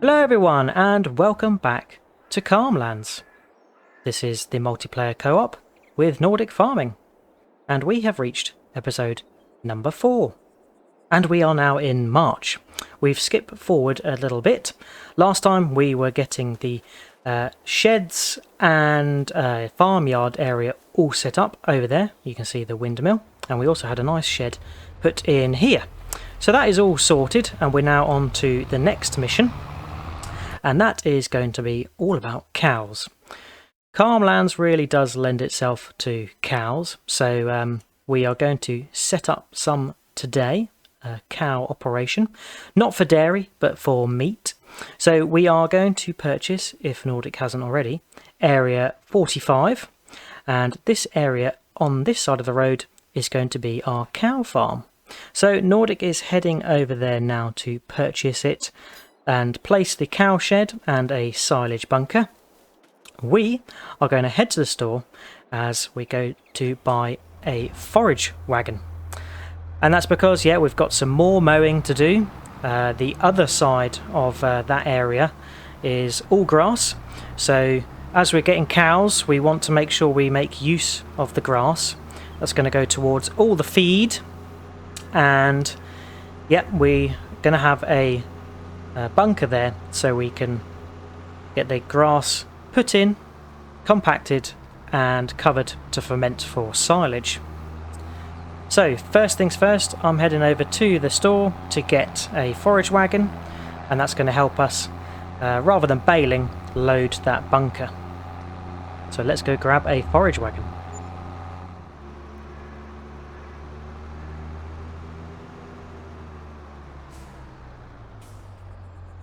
Hello everyone and welcome back to Calmlands. This is the multiplayer co-op with Nordic Farming and we have reached episode number 4 and we are now in March. We've skipped forward a little bit. Last time we were getting the sheds and farmyard area all set up over there. You can see the windmill and we also had a nice shed put in here. So that is all sorted and we're now on to the next mission. And that is going to be all about cows. Calmlands really does lend itself to cows, so we are going to set up some today, a cow operation, not for dairy but for meat. So we are going to purchase, if Nordic hasn't already, area 45, and this area on this side of the road is going to be our cow farm. So Nordic is heading over there now to purchase it and place the cow shed and a silage bunker. We are going to head to the store as we go to buy a forage wagon. And that's because, yeah, we've got some more mowing to do. The other side of that area is all grass. So as we're getting cows, we want to make sure we make use of the grass. That's going to go towards all the feed. And, yeah, we're going to have a bunker there so we can get the grass put in, compacted and covered to ferment for silage. So first things first, I'm heading over to the store to get a forage wagon, and that's going to help us rather than baling, load that bunker. So let's go grab a forage wagon.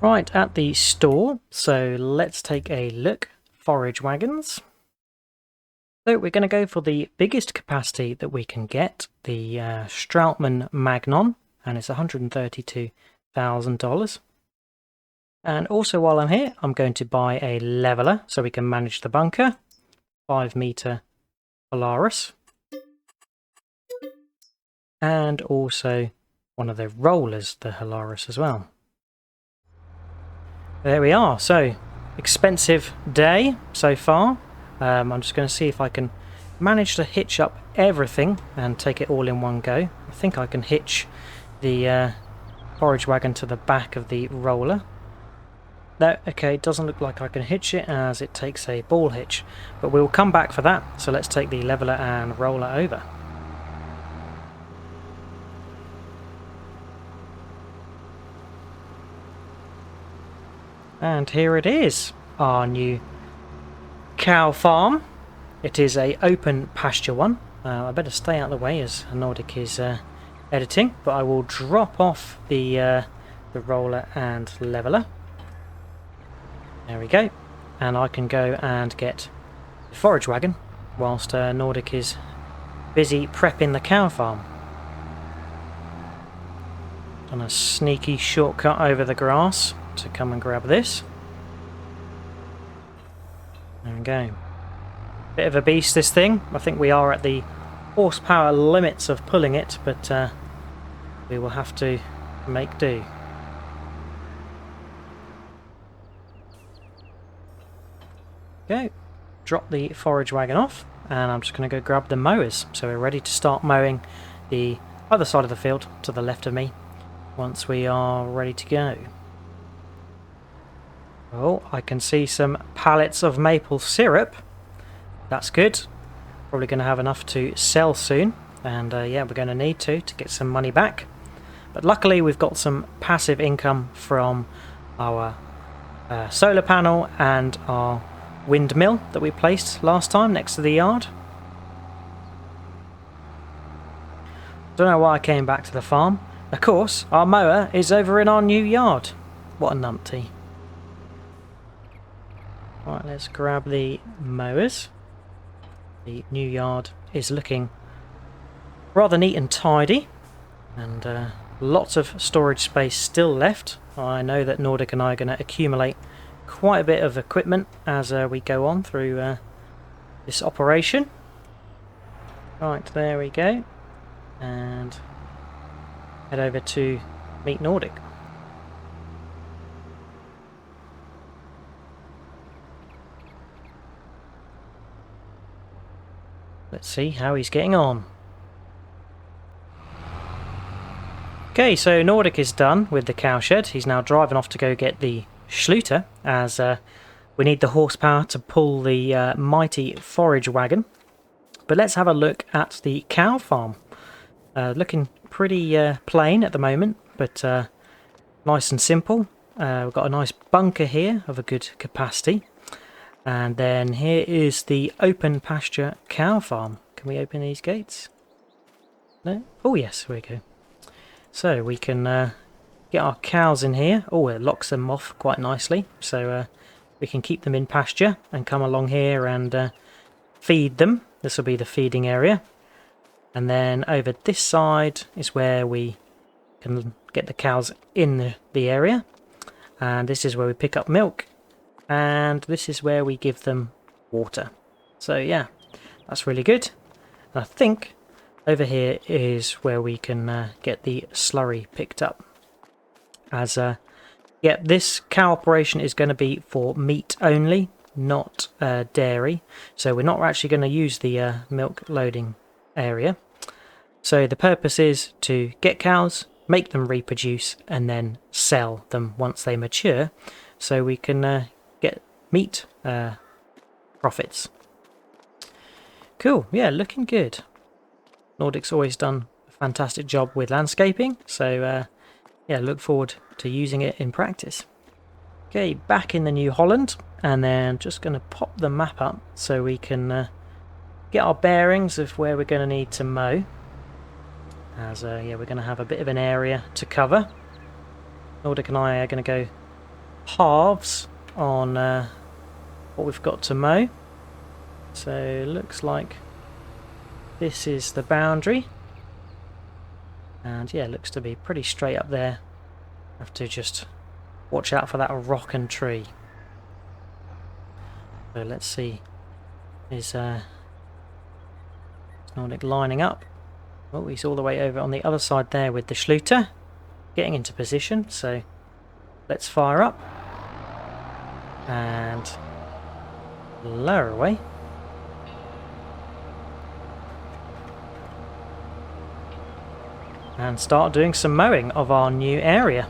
Right, at the store, so let's take a look. Forage wagons. So we're going to go for the biggest capacity that we can get, the Strautmann Magnon, and it's $132,000. And also while I'm here, I'm going to buy a leveler so we can manage the bunker, 5-meter Polaris. And also one of the rollers, the Polaris as well. There we are, so expensive day so far. I'm just going to see if I can manage to hitch up everything and take it all in one go. I think I can hitch the forage wagon to the back of the roller. No, okay, it doesn't look like I can hitch it as it takes a ball hitch, but we'll come back for that. So let's take the leveler and roller over. And here it is, our new cow farm. It is a open pasture one. I better stay out of the way as Nordic is editing, but I will drop off the roller and leveler. There we go. And I can go and get the forage wagon whilst Nordic is busy prepping the cow farm. On a sneaky shortcut over the grass to come and grab this. There we go. Bit of a beast, this thing. I think we are at the horsepower limits of pulling it, but we will have to make do. Go. Drop the forage wagon off, and I'm just going to go grab the mowers. So we're ready to start mowing the other side of the field to the left of me once we are ready to go. Oh, I can see some pallets of maple syrup. That's good. Probably going to have enough to sell soon. And yeah, we're going to need to get some money back. But luckily we've got some passive income from our solar panel and our windmill that we placed last time next to the yard. Don't know why I came back to the farm. Of course, our mower is over in our new yard. What a numpty. Right, let's grab the mowers. The new yard is looking rather neat and tidy, and lots of storage space still left. I know that Nordic and I are going to accumulate quite a bit of equipment as we go on through this operation. Right, there we go. And head over to meet Nordic. Let's see how he's getting on. Okay, so Nordic is done with the cowshed. He's now driving off to go get the Schluter, as we need the horsepower to pull the mighty Forage Wagon. But let's have a look at the cow farm. Looking pretty plain at the moment, but nice and simple. We've got a nice bunker here of a good capacity. And then here is the open pasture cow farm. Can we open these gates? No? Oh yes, here we go. So we can get our cows in here. Oh, it locks them off quite nicely. So we can keep them in pasture and come along here and feed them. This will be the feeding area. And then over this side is where we can get the cows in the area. And this is where we pick up milk. And this is where we give them water. So yeah, that's really good. And I think over here is where we can get the slurry picked up. As yeah, this cow operation is going to be for meat only, not dairy. So we're not actually going to use the milk loading area. So the purpose is to get cows, make them reproduce, and then sell them once they mature, so we can get meat profits. Cool, yeah, looking good. Nordic's always done a fantastic job with landscaping, so yeah, look forward to using it in practice. Okay, back in the New Holland, and then just going to pop the map up so we can get our bearings of where we're going to need to mow. As yeah, we're going to have a bit of an area to cover. Nordic and I are going to go halves on what we've got to mow. So looks like this is the boundary, and yeah, looks to be pretty straight up there. Have to just watch out for that rock and tree. So let's see, is Nordic lining up? Oh, he's all the way over on the other side there with the Schluter, getting into position. So let's fire up and lower away. And start doing some mowing of our new area.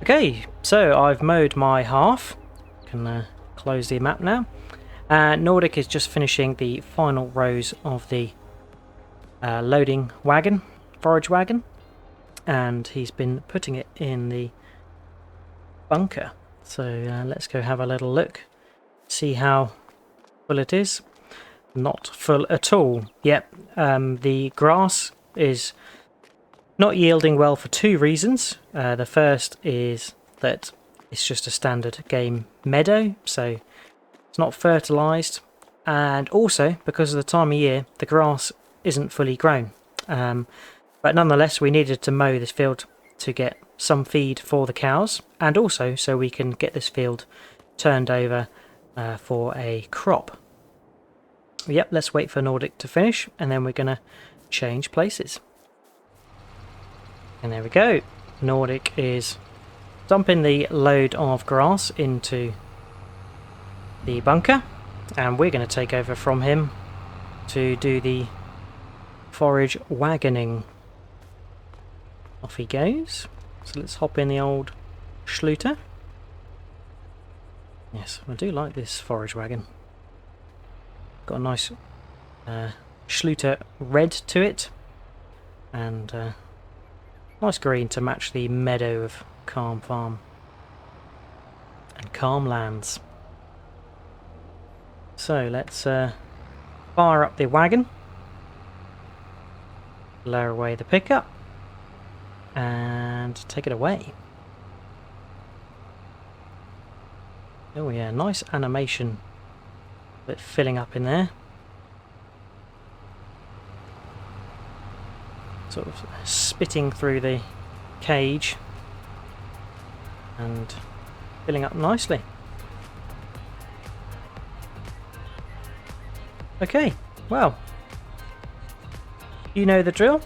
Okay, so I've mowed my half. Can close the map now. Nordic is just finishing the final rows of the loading wagon, forage wagon, and he's been putting it in the bunker. So let's go have a little look, see how full it is. Not full at all. Yep, the grass is not yielding well for two reasons. The first is that it's just a standard game meadow, so it's not fertilised, and also because of the time of year the grass isn't fully grown. But nonetheless, we needed to mow this field to get some feed for the cows, and also so we can get this field turned over for a crop. yep, let's wait for Nordic to finish, and then we're going to change places. And there we go. Nordic is dumping the load of grass into the bunker, and we're going to take over from him to do the forage wagoning. Off he goes. So let's hop in the old Schluter. Yes, I do like this forage wagon. Got a nice Schluter red to it, and nice green to match the meadow of Calm Farm and Calm Lands. So let's fire up the wagon, lower away the pickup, and take it away. Oh yeah, nice animation, bit filling up in there. Sort of spitting through the cage and filling up nicely. Okay, well, you know the drill.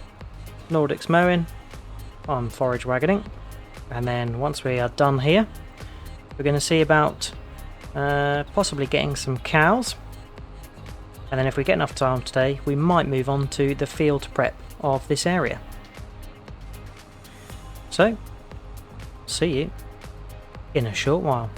Nordic's mowing, I'm forage wagoning, and then once we are done here, we're going to see about possibly getting some cows, and then if we get enough time today, we might move on to the field prep of this area. So, see you in a short while.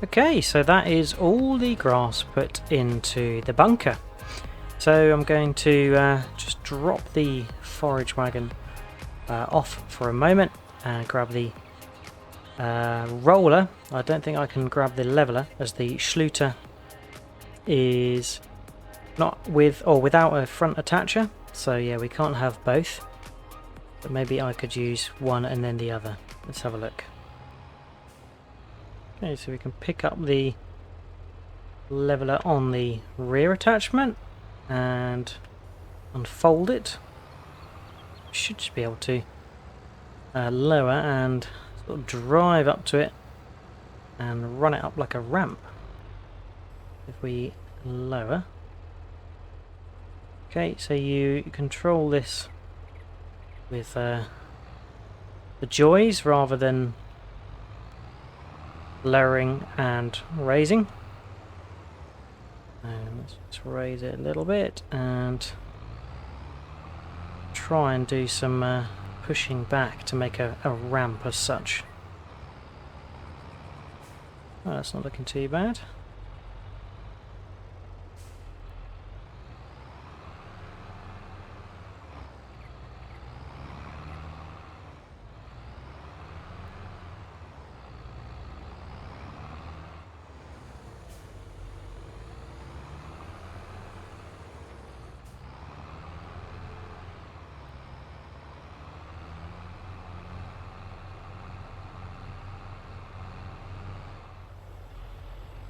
Okay, so that is all the grass put into the bunker. So I'm going to just drop the forage wagon off for a moment and grab the roller. I don't think I can grab the leveler as the Schluter is not with or without a front attacher. So yeah, we can't have both. But maybe I could use one and then the other. Let's have a look. Okay, so we can pick up the leveler on the rear attachment and unfold it. Should just be able to lower and sort of drive up to it and run it up like a ramp. If we lower. Okay, so you control this with the joys rather than lowering and raising. And let's just raise it a little bit and try and do some pushing back to make a ramp as such. Oh, that's not looking too bad.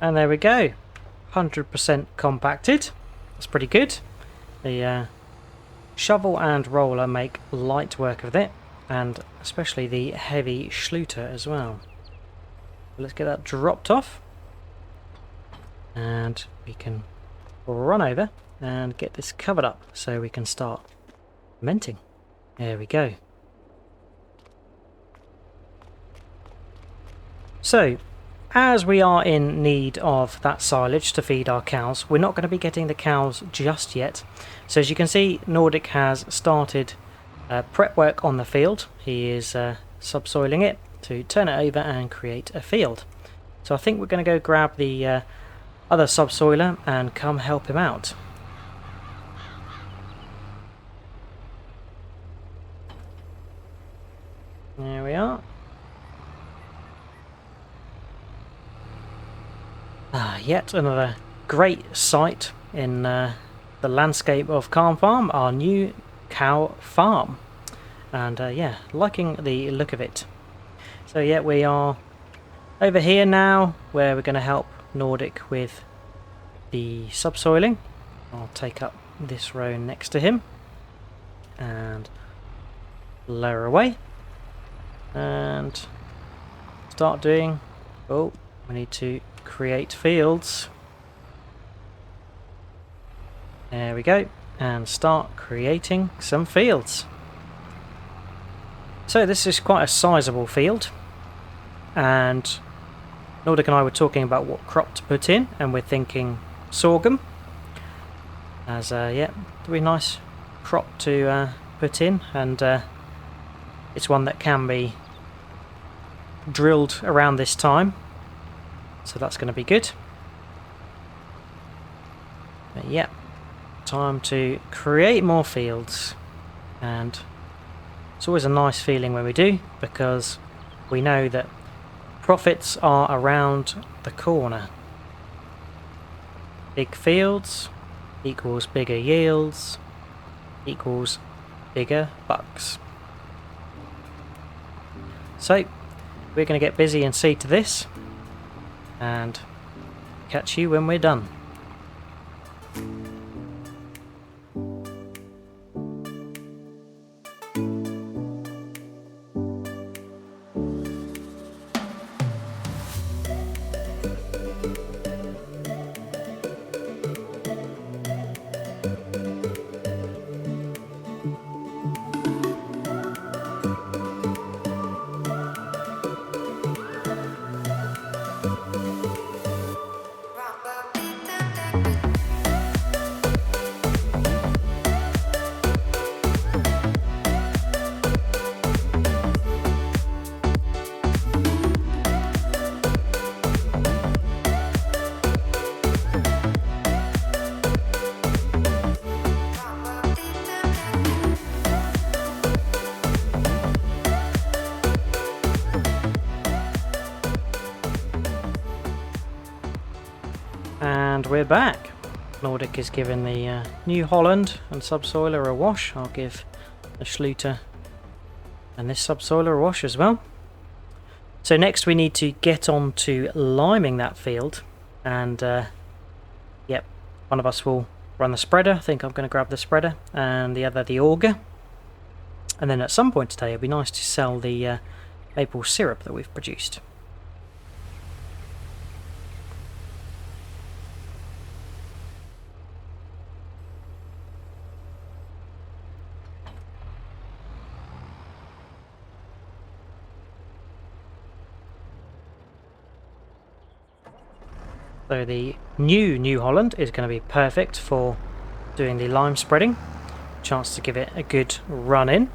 And there we go, 100% compacted. That's pretty good. The shovel and roller make light work of it, and especially the heavy schluter as well. Let's get that dropped off, and we can run over and get this covered up so we can start fermenting. There we go. So, as we are in need of that silage to feed our cows, we're not going to be getting the cows just yet. So as you can see, Nordic has started prep work on the field. He is subsoiling it to turn it over and create a field. So I think we're going to go grab the other subsoiler and come help him out. There we are. Yet another great sight in the landscape of Calm Farm, our new cow farm. And yeah, liking the look of it. So yeah, we are over here now where we're going to help Nordic with the subsoiling. I'll take up this row next to him and lower away and start doing, oh, we need to create fields. There we go, and start creating some fields. So this is quite a sizable field, and Nordic and I were talking about what crop to put in, and we're thinking sorghum as yeah, it'd be a nice crop to put in, and it's one that can be drilled around this time, so that's going to be good. But yeah, time to create more fields, and it's always a nice feeling when we do, because we know that profits are around the corner. Big fields equals bigger yields equals bigger bucks. So we're going to get busy and see to this and catch you when we're done. And we're back. Nordic is giving the New Holland and subsoiler a wash. I'll give the Schluter and this subsoiler a wash as well. So next we need to get on to liming that field, and yep, one of us will run the spreader. I think I'm going to grab the spreader, and the other the auger. And then at some point today it'll be nice to sell the maple syrup that we've produced. So the New Holland is going to be perfect for doing the lime spreading. Chance to give it a good run in.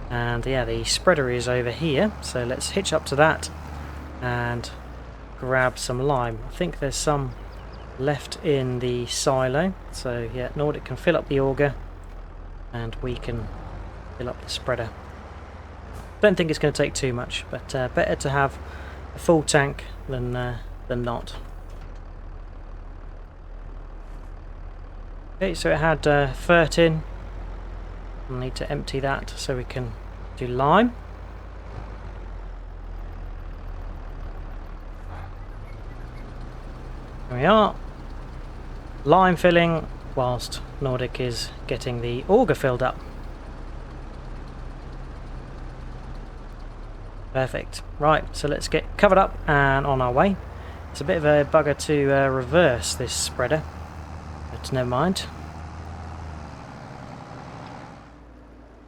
And yeah, the spreader is over here, so let's hitch up to that and grab some lime. I think there's some left in the silo, so yeah, Nordic can fill up the auger and we can fill up the spreader. Don't think it's going to take too much, but better to have a full tank than not. Okay, so it had fert in. We'll need to empty that so we can do lime. There we are. Lime filling whilst Nordic is getting the auger filled up. Perfect. Right, so let's get covered up and on our way. It's a bit of a bugger to reverse this spreader, but never mind.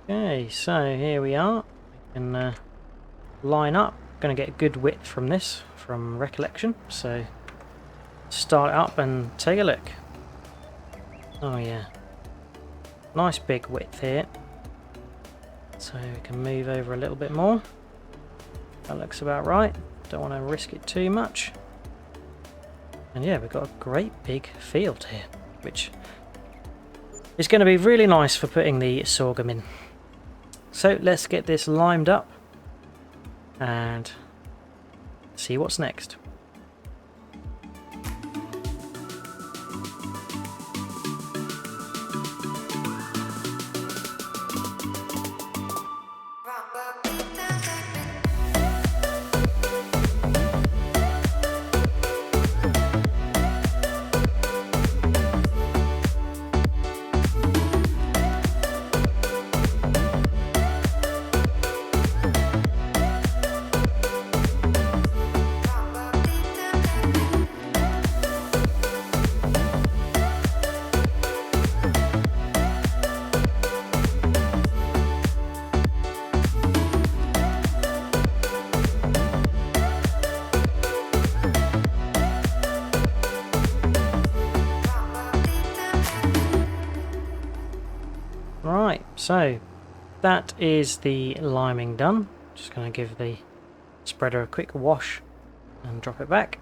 Okay, so here we are. We can line up. Going to get good width from this, from recollection. So start it up and take a look. Oh yeah, nice big width here. So we can move over a little bit more. That looks about right. Don't want to risk it too much. And yeah, we've got a great big field here, which is going to be really nice for putting the sorghum in. So let's get this limed up and see what's next. Right, so that is the liming done. Just going to give the spreader a quick wash and drop it back.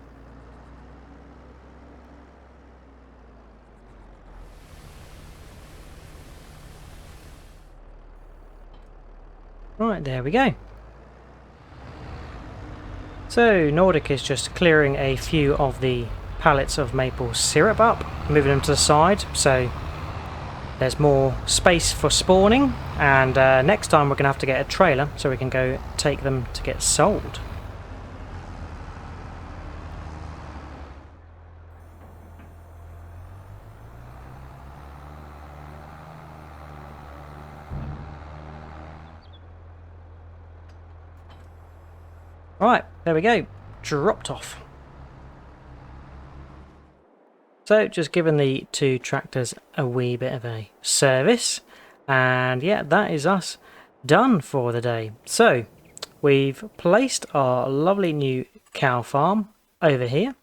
Right, there we go. So Nordic is just clearing a few of the pallets of maple syrup up, moving them to the side, so there's more space for spawning, and next time we're going to have to get a trailer so we can go take them to get sold. Right, there we go, dropped off. So just giving the two tractors a wee bit of a service, and yeah, that is us done for the day. So we've placed our lovely new cow farm over here,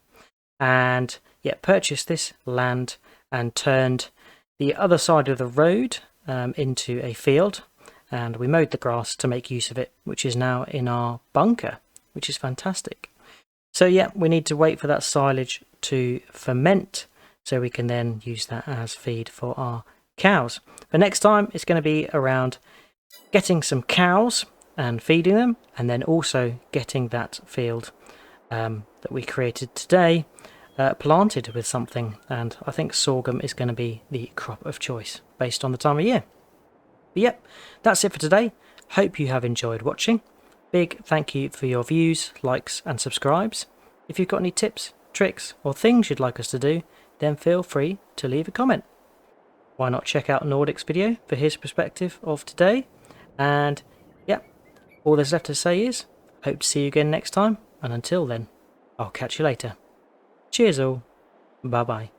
and yeah, purchased this land and turned the other side of the road into a field, and we mowed the grass to make use of it, which is now in our bunker, which is fantastic. So yeah, we need to wait for that silage to ferment so we can then use that as feed for our cows. But next time it's going to be around getting some cows and feeding them, and then also getting that field that we created today planted with something. And I think sorghum is going to be the crop of choice based on the time of year. But yep, that's it for today. Hope you have enjoyed watching. Big thank you for your views, likes and subscribes. If you've got any tips, tricks or things you'd like us to do, then feel free to leave a comment. Why not check out Nordic's video for his perspective of today? And yeah, all there's left to say is, hope to see you again next time, and until then, I'll catch you later. Cheers all, bye bye.